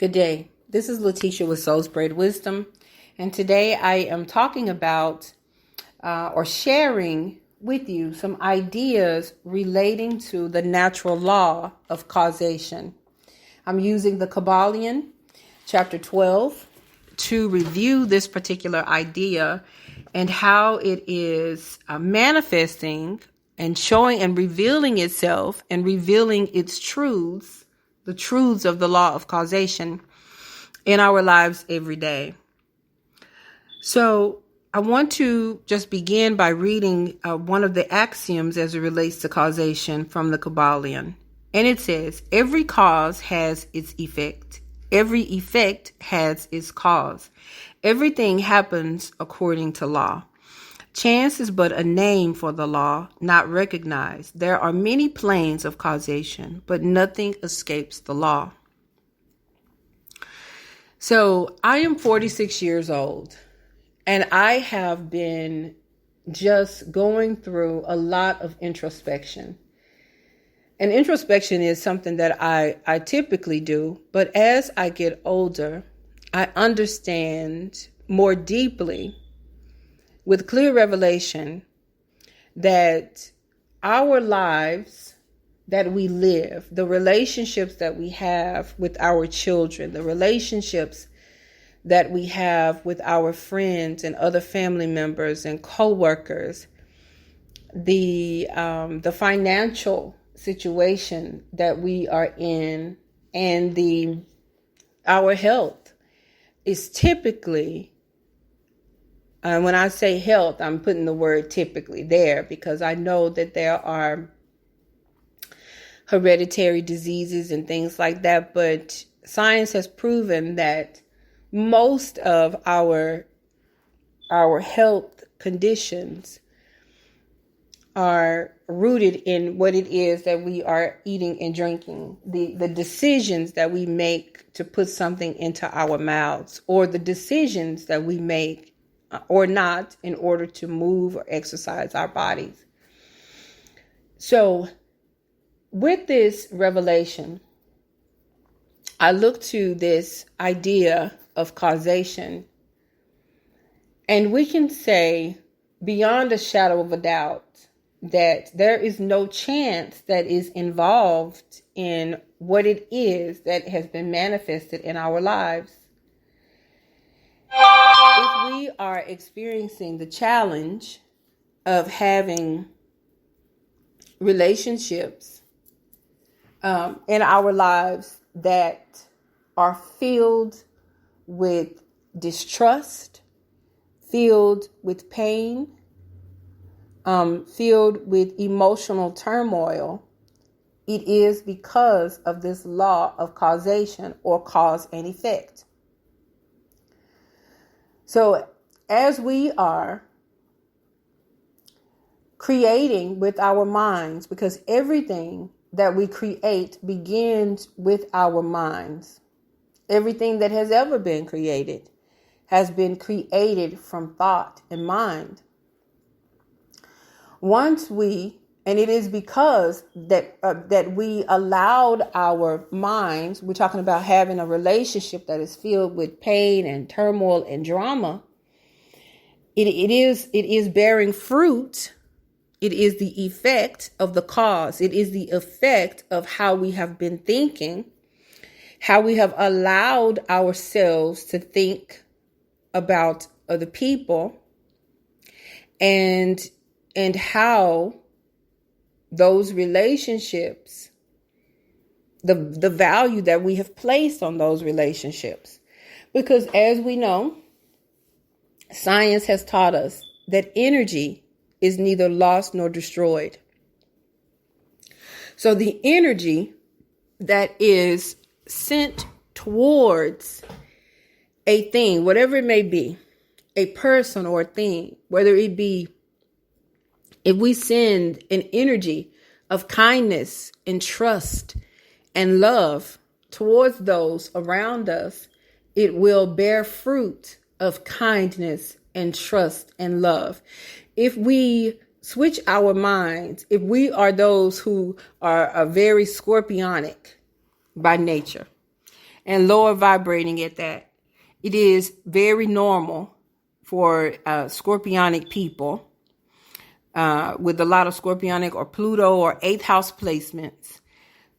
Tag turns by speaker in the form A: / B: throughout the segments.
A: Good day. This is Lateesha with Soul Spread Wisdom, and today I am talking about or sharing with you some ideas relating to the natural law of causation. I'm using the Kabbalion, chapter 12, to review this particular idea and how it is manifesting and showing and revealing itself and revealing its truths, the truths of the law of causation in our lives every day. So I want to just begin by reading one of the axioms as it relates to causation from the Kabbalion. And it says, every cause has its effect. Every effect has its cause. Everything happens according to law. Chance is but a name for the law, not recognized. There are many planes of causation, but nothing escapes the law. So I am 46 years old, and I have been just going through a lot of introspection. And introspection is something that I typically do, but as I get older, I understand more deeply with clear revelation that our lives that we live, the relationships that we have with our children, the relationships that we have with our friends and other family members and co-workers, the financial situation that we are in, and our health is typically, when I say health, I'm putting the word typically there because I know that there are hereditary diseases and things like that, but science has proven that most of our health conditions are rooted in what it is that we are eating and drinking, the decisions that we make to put something into our mouths, or the decisions that we make or not in order to move or exercise our bodies. So with this revelation, I look to this idea of causation, and we can say beyond a shadow of a doubt that there is no chance that is involved in what it is that has been manifested in our lives. If we are experiencing the challenge of having relationships in our lives that are filled with distrust, filled with pain, filled with emotional turmoil, it is because of this law of causation, or cause and effect. So as we are creating with our minds, because everything that we create begins with our minds. Everything that has ever been created has been created from thought and mind. And it is because that we allowed our minds, we're talking about having a relationship that is filled with pain and turmoil and drama. It is bearing fruit. It is the effect of the cause. It is the effect of how we have been thinking, how we have allowed ourselves to think about other people, and how those relationships, the value that we have placed on those relationships. Because as we know, science has taught us that energy is neither lost nor destroyed. So the energy that is sent towards a thing, whatever it may be, a person or a thing, whether it be, if we send an energy of kindness and trust and love towards those around us, it will bear fruit of kindness and trust and love. If we switch our minds, if we are those who are very scorpionic by nature, and lower vibrating at that. It is very normal for scorpionic people with a lot of scorpionic or Pluto or 8th house placements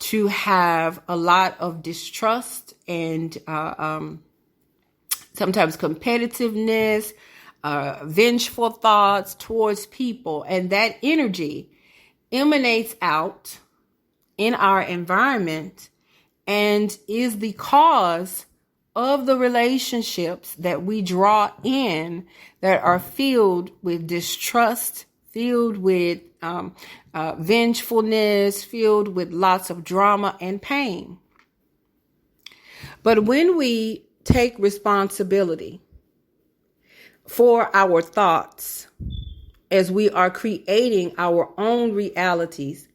A: to have a lot of distrust and sometimes competitiveness, vengeful thoughts towards people. And that energy emanates out in our environment and is the cause of the relationships that we draw in that are filled with distrust, filled with vengefulness, filled with lots of drama and pain. But when we take responsibility for our thoughts as we are creating our own realities,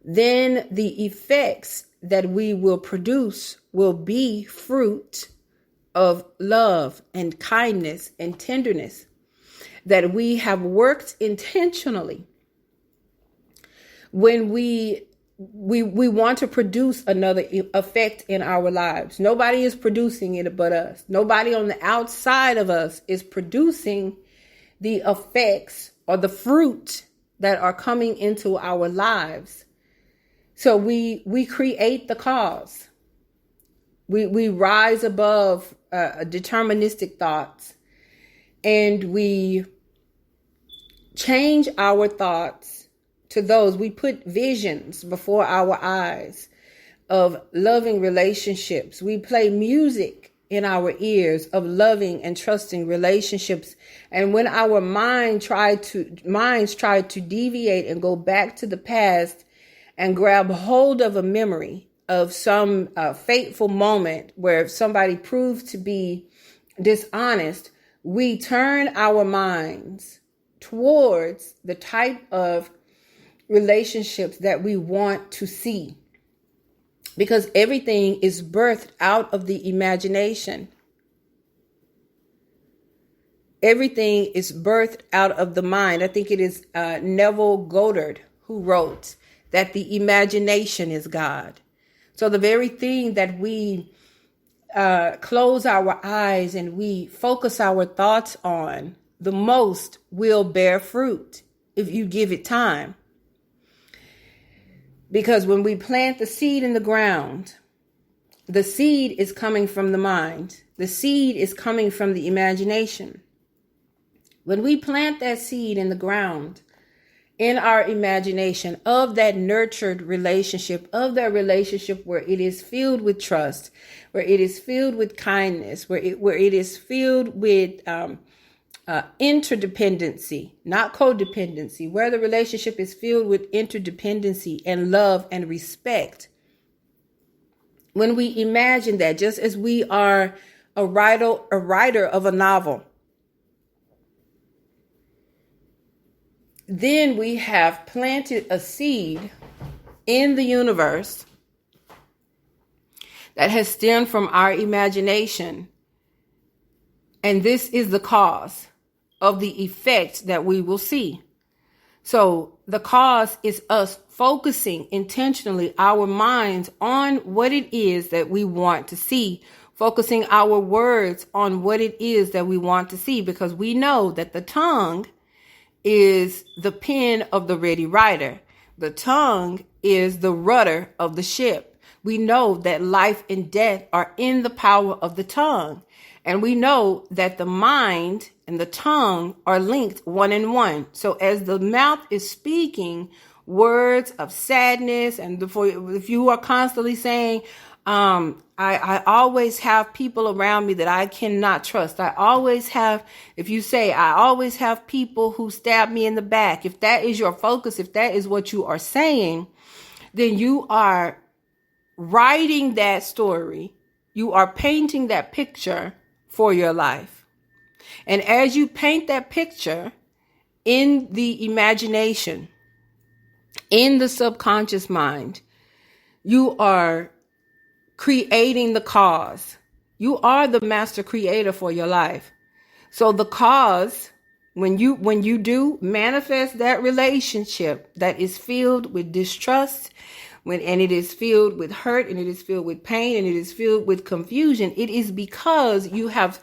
A: then the effects that we will produce will be fruit of love and kindness and tenderness that we have worked intentionally. When we want to produce another effect in our lives, nobody is producing it but us. Nobody on the outside of us is producing the effects or the fruit that are coming into our lives. So we create the cause. We rise above deterministic thoughts, and we change our thoughts to those. We put visions before our eyes of loving relationships. We play music in our ears of loving and trusting relationships. And when our minds try to deviate and go back to the past and grab hold of a memory of some fateful moment where somebody proved to be dishonest, we turn our minds towards the type of relationships that we want to see. Because everything is birthed out of the imagination. Everything is birthed out of the mind. I think it is Neville Goddard who wrote that the imagination is God. So the very thing that we close our eyes and we focus our thoughts on the most will bear fruit if you give it time. Because when we plant the seed in the ground, the seed is coming from the mind. The seed is coming from the imagination. When we plant that seed in the ground, in our imagination of that nurtured relationship, of that relationship where it is filled with trust, where it is filled with kindness, where it is filled with interdependency, not codependency, where the relationship is filled with interdependency and love and respect. When we imagine that, just as we are a writer of a novel, then we have planted a seed in the universe that has stemmed from our imagination. And this is the cause of the effect that we will see. So the cause is us focusing intentionally our minds on what it is that we want to see, focusing our words on what it is that we want to see, because we know that the tongue is the pen of the ready writer. The tongue is the rudder of the ship. We know that life and death are in the power of the tongue. And we know that the mind and the tongue are linked one in one. So as the mouth is speaking words of sadness, and if you are constantly saying, I always have people around me that I cannot trust. If you say, I always have people who stab me in the back. If that is your focus, if that is what you are saying, then you are writing that story. You are painting that picture for your life. And as you paint that picture in the imagination, in the subconscious mind, you are creating the cause. You are the master creator for your life. So the cause, when you do manifest that relationship that is filled with distrust, and it is filled with hurt, and it is filled with pain, and it is filled with confusion, it is because you have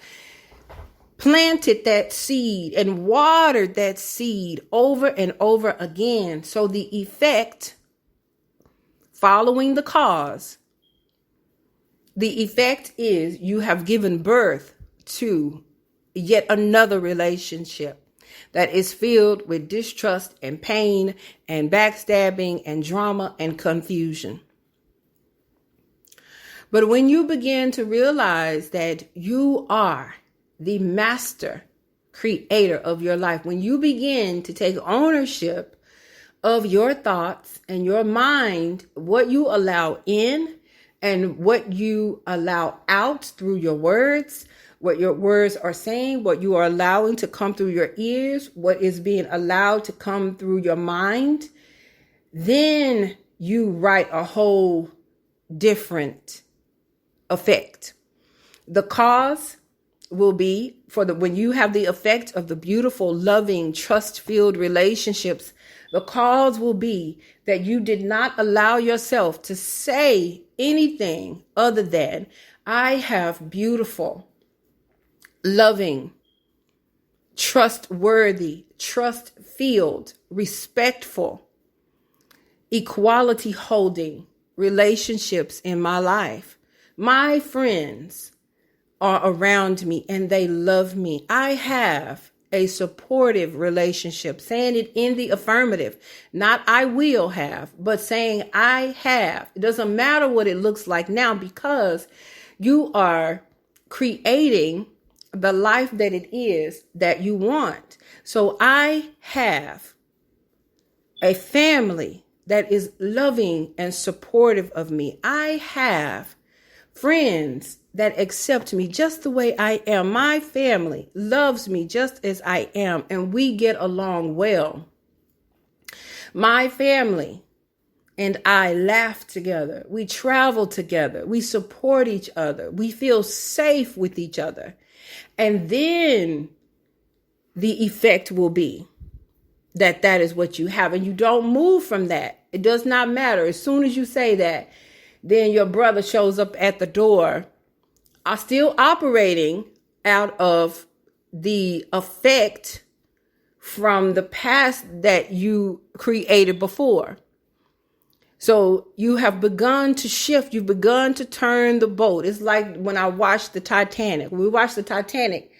A: planted that seed and watered that seed over and over again. So the effect, following the cause, the effect is you have given birth to yet another relationship that is filled with distrust and pain and backstabbing and drama and confusion. But when you begin to realize that you are the master creator of your life, when you begin to take ownership of your thoughts and your mind, what you allow in and what you allow out through your words, what your words are saying, what you are allowing to come through your ears, what is being allowed to come through your mind, then you write a whole different effect. The cause will be when you have the effect of the beautiful, loving, trust-filled relationships, the cause will be that you did not allow yourself to say anything other than, I have beautiful, loving, trustworthy, trust-filled, respectful, equality holding relationships in my life. My friends are around me and they love me. I have a supportive relationship, saying it in the affirmative, not I will have, but saying I have. It doesn't matter what it looks like now, because you are creating the life that it is that you want. So I have a family that is loving and supportive of me. I have friends that accept me just the way I am. My family loves me just as I am, and we get along well. My family and I laugh together. We travel together. We support each other. We feel safe with each other. And then the effect will be that is what you have, and you don't move from that. It does not matter. As soon as you say that, then your brother shows up at the door, are still operating out of the effect from the past that you created before. So you have begun to shift. You've begun to turn the boat. It's like when I watched the Titanic. When we watched the Titanic,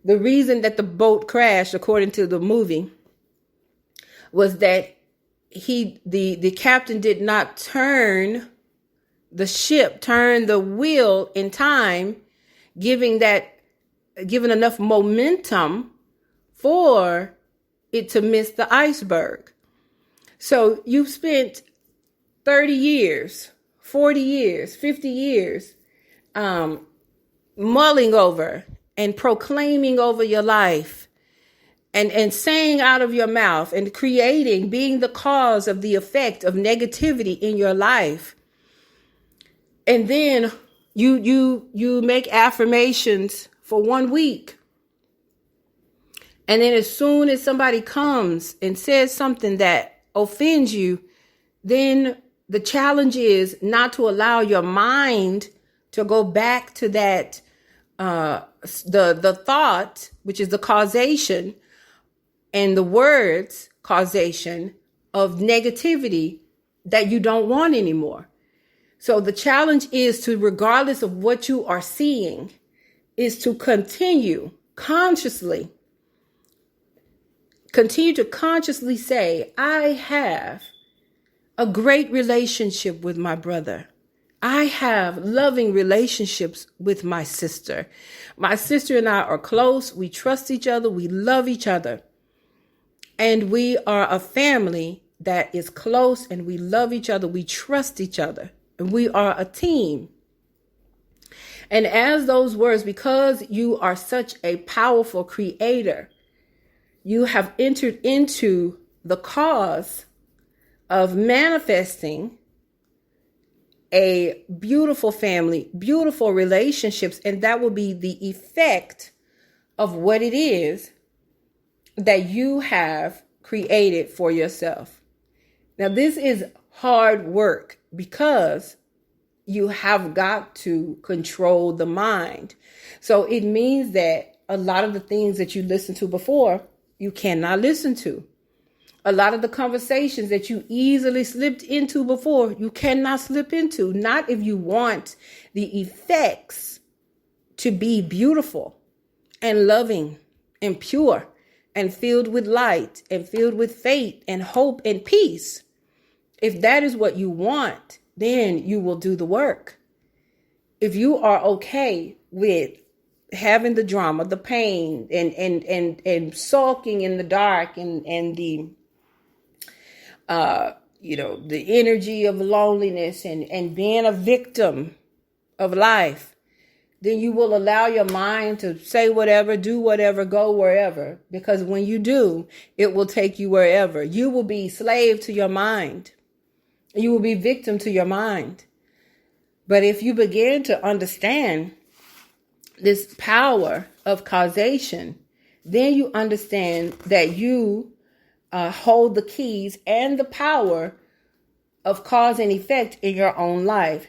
A: the reason that the boat crashed, according to the movie, was that the captain did not turn the wheel in time, giving enough momentum for it to miss the iceberg. So you've spent 30 years, 40 years, 50 years, mulling over and proclaiming over your life, and saying out of your mouth and creating, being the cause of the effect of negativity in your life. And then you make affirmations for 1 week. And then as soon as somebody comes and says something that offends you, then the challenge is not to allow your mind to go back to that, the thought, which is the causation, and the words causation of negativity that you don't want anymore. So the challenge is to, regardless of what you are seeing, is to continue to consciously say, I have a great relationship with my brother. I have loving relationships with my sister. My sister and I are close. We trust each other. We love each other. And we are a family that is close, and we love each other. We trust each other. And we are a team. And as those words, because you are such a powerful creator, you have entered into the cause of manifesting a beautiful family, beautiful relationships, and that will be the effect of what it is that you have created for yourself. Now, this is hard work because you have got to control the mind. So it means that a lot of the things that you listened to before, you cannot listen to. A lot of the conversations that you easily slipped into before, you cannot slip into. Not if you want the effects to be beautiful and loving and pure and filled with light and filled with faith and hope and peace. If that is what you want, then you will do the work. If you are okay with having the drama, the pain, and sulking in the dark and the the energy of loneliness and being a victim of life, then you will allow your mind to say whatever, do whatever, go wherever. Because when you do, it will take you wherever. You will be slave to your mind. You will be victim to your mind. But if you begin to understand this power of causation, then you understand that you hold the keys and the power of cause and effect in your own life.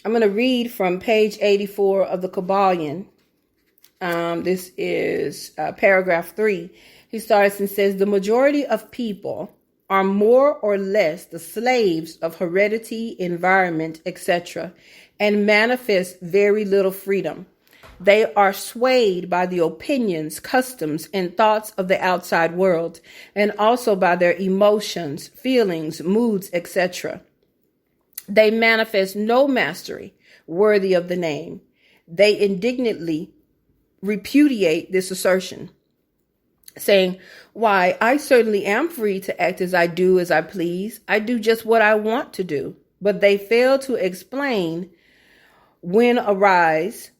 A: I'm going to read from page 84 of the Kabbalion. This is paragraph 3. He starts and says, the majority of people are more or less the slaves of heredity, environment, etc., and manifest very little freedom. They are swayed by the opinions, customs, and thoughts of the outside world, and also by their emotions, feelings, moods, etc. They manifest no mastery worthy of the name. They indignantly repudiate this assertion, saying, why, I certainly am free to act as I do as I please. I do just what I want to do. But they fail to explain when arise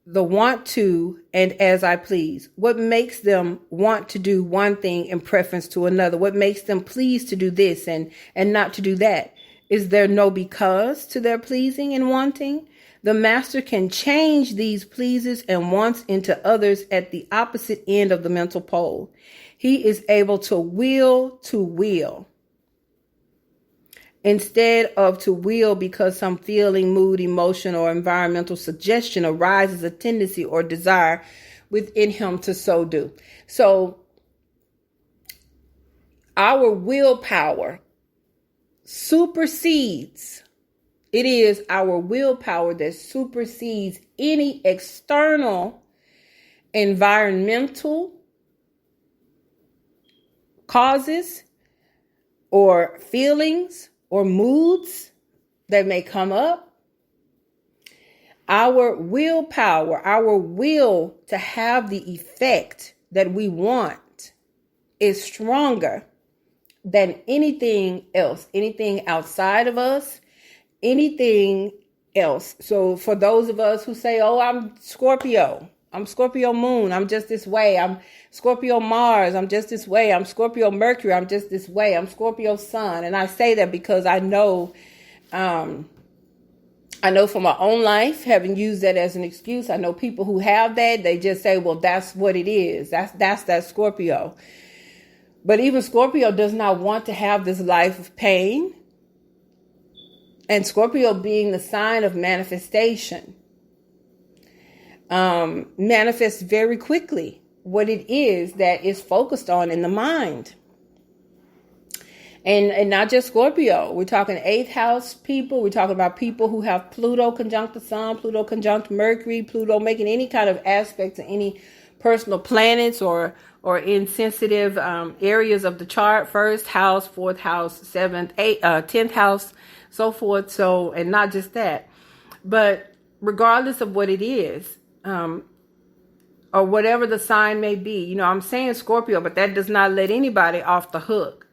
A: the want to and as I please. What makes them want to do one thing in preference to another? What makes them please to do this and not to do that? Is there no because to their pleasing and wanting? The master can change these pleases and wants into others at the opposite end of the mental pole. He is able to will instead of to will because some feeling, mood, emotion, or environmental suggestion arises a tendency or desire within him to so do. So our willpower supersedes. It is our willpower that supersedes any external environmental causes or feelings or moods that may come up. Our willpower, our will to have the effect that we want is stronger than anything else, anything outside of us, anything else. So for those of us who say, oh, I'm Scorpio moon, I'm just this way. I'm Scorpio Mars, I'm just this way. I'm Scorpio Mercury, I'm just this way. I'm Scorpio Sun. And I say that because I know from my own life, having used that as an excuse. I know people who have that, they just say, well, that's what it is. That's that Scorpio. But even Scorpio does not want to have this life of pain. And Scorpio being the sign of manifestation, manifests very quickly what it is that is focused on in the mind. And not just Scorpio. We're talking 8th house people. We're talking about people who have Pluto conjunct the Sun, Pluto conjunct Mercury, Pluto making any kind of aspect to any personal planets or insensitive areas of the chart. 1st house, 4th house, 7th, 8th, 10th house, so forth. So, and not just that, but regardless of what it is, or whatever the sign may be, I'm saying Scorpio, but that does not let anybody off the hook.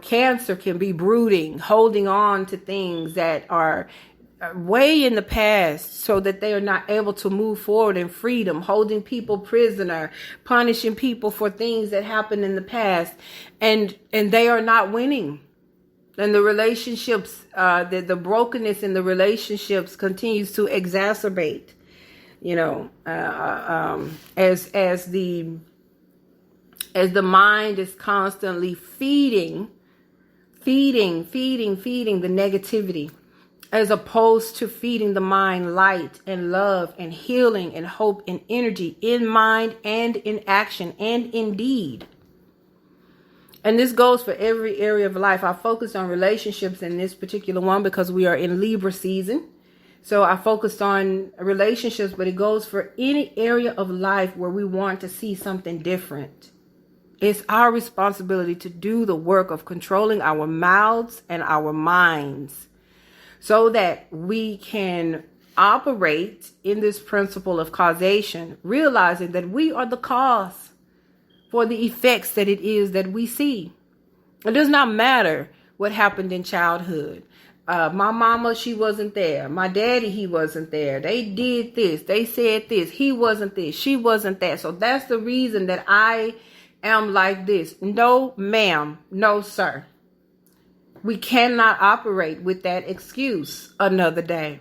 A: Cancer can be brooding, holding on to things that are way in the past so that they are not able to move forward in freedom, holding people prisoner, punishing people for things that happened in the past, and they are not winning. And the relationships, the brokenness in the relationships continues to exacerbate, as the mind is constantly feeding feeding the negativity, as opposed to feeding the mind light and love and healing and hope and energy in mind and in action and in deed. And this goes for every area of life. I focused on relationships in this particular one because we are in Libra season. So I focused on relationships, but it goes for any area of life where we want to see something different. It's our responsibility to do the work of controlling our mouths and our minds so that we can operate in this principle of causation, realizing that we are the cause for the effects that it is that we see. It does not matter what happened in childhood. My mama, she wasn't there. My daddy, he wasn't there. They did this. They said this. He wasn't this. She wasn't that. So that's the reason that I am like this. No, ma'am. No, sir. We cannot operate with that excuse another day.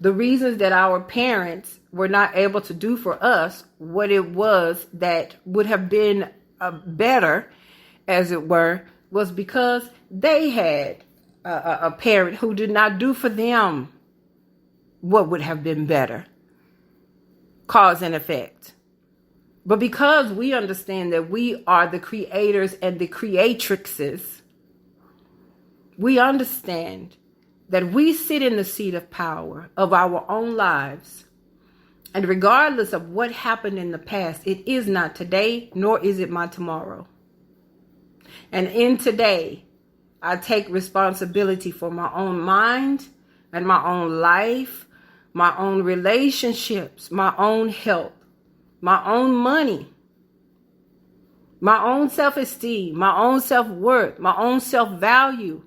A: The reasons that our parents were not able to do for us what it was that would have been better, as it were, was because they had a parent who did not do for them what would have been better. Cause and effect. But because we understand that we are the creators and the creatrixes, we understand that we sit in the seat of power of our own lives. And regardless of what happened in the past, it is not today, nor is it my tomorrow. And in today, I take responsibility for my own mind and my own life, my own relationships, my own health, my own money, my own self-esteem, my own self-worth, my own self-value.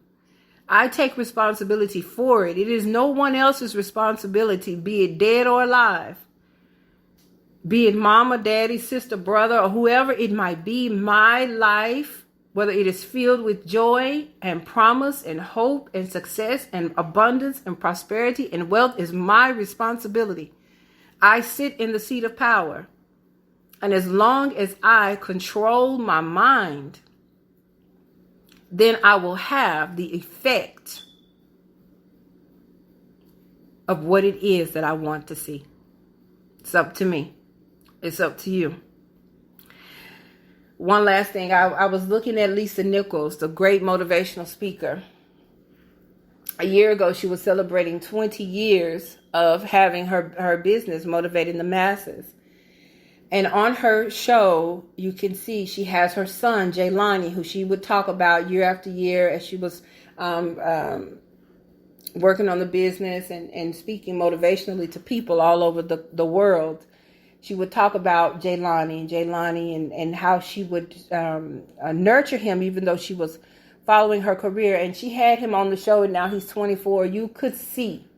A: I take responsibility for it. It is no one else's responsibility, be it dead or alive. Be it mama, daddy, sister, brother, or whoever it might be. My life, whether it is filled with joy and promise and hope and success and abundance and prosperity and wealth, is my responsibility. I sit in the seat of power. And as long as I control my mind, then I will have the effect of what it is that I want to see. It's up to me. It's up to you. One last thing. I was looking at Lisa Nichols, the great motivational speaker. A year ago, she was celebrating 20 years of having her business motivating the masses. And on her show, you can see she has her son, Jaylani, who she would talk about year after year as she was working on the business and speaking motivationally to people all over the world. She would talk about Jaylani and how she would nurture him even though she was following her career. And she had him on the show, and now he's 24. You could see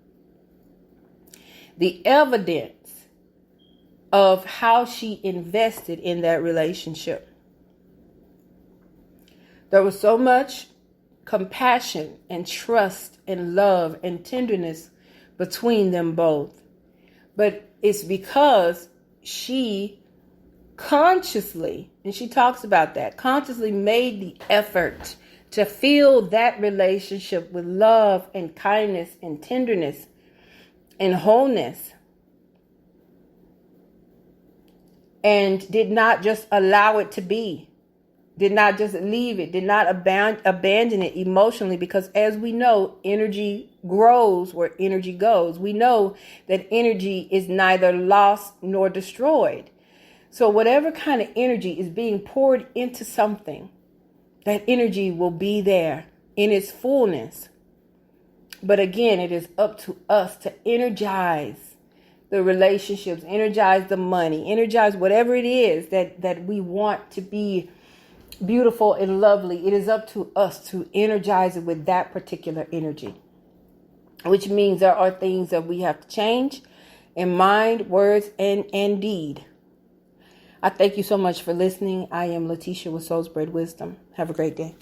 A: the evidence of how she invested in that relationship. There was so much compassion and trust and love and tenderness between them both. But it's because she consciously, and she talks about that, consciously made the effort to fill that relationship with love and kindness and tenderness and wholeness. And did not just allow it to be, did not just leave it, did not abandon it emotionally, because as we know, energy grows where energy goes. We know that energy is neither lost nor destroyed. So whatever kind of energy is being poured into something, that energy will be there in its fullness. But again, it is up to us to energize the relationships, energize the money, energize whatever it is that we want to be beautiful and lovely. It is up to us to energize it with that particular energy, which means there are things that we have to change in mind, words, and deed. I thank you so much for listening. I am Lateesha with Soul's Bred Wisdom. Have a great day.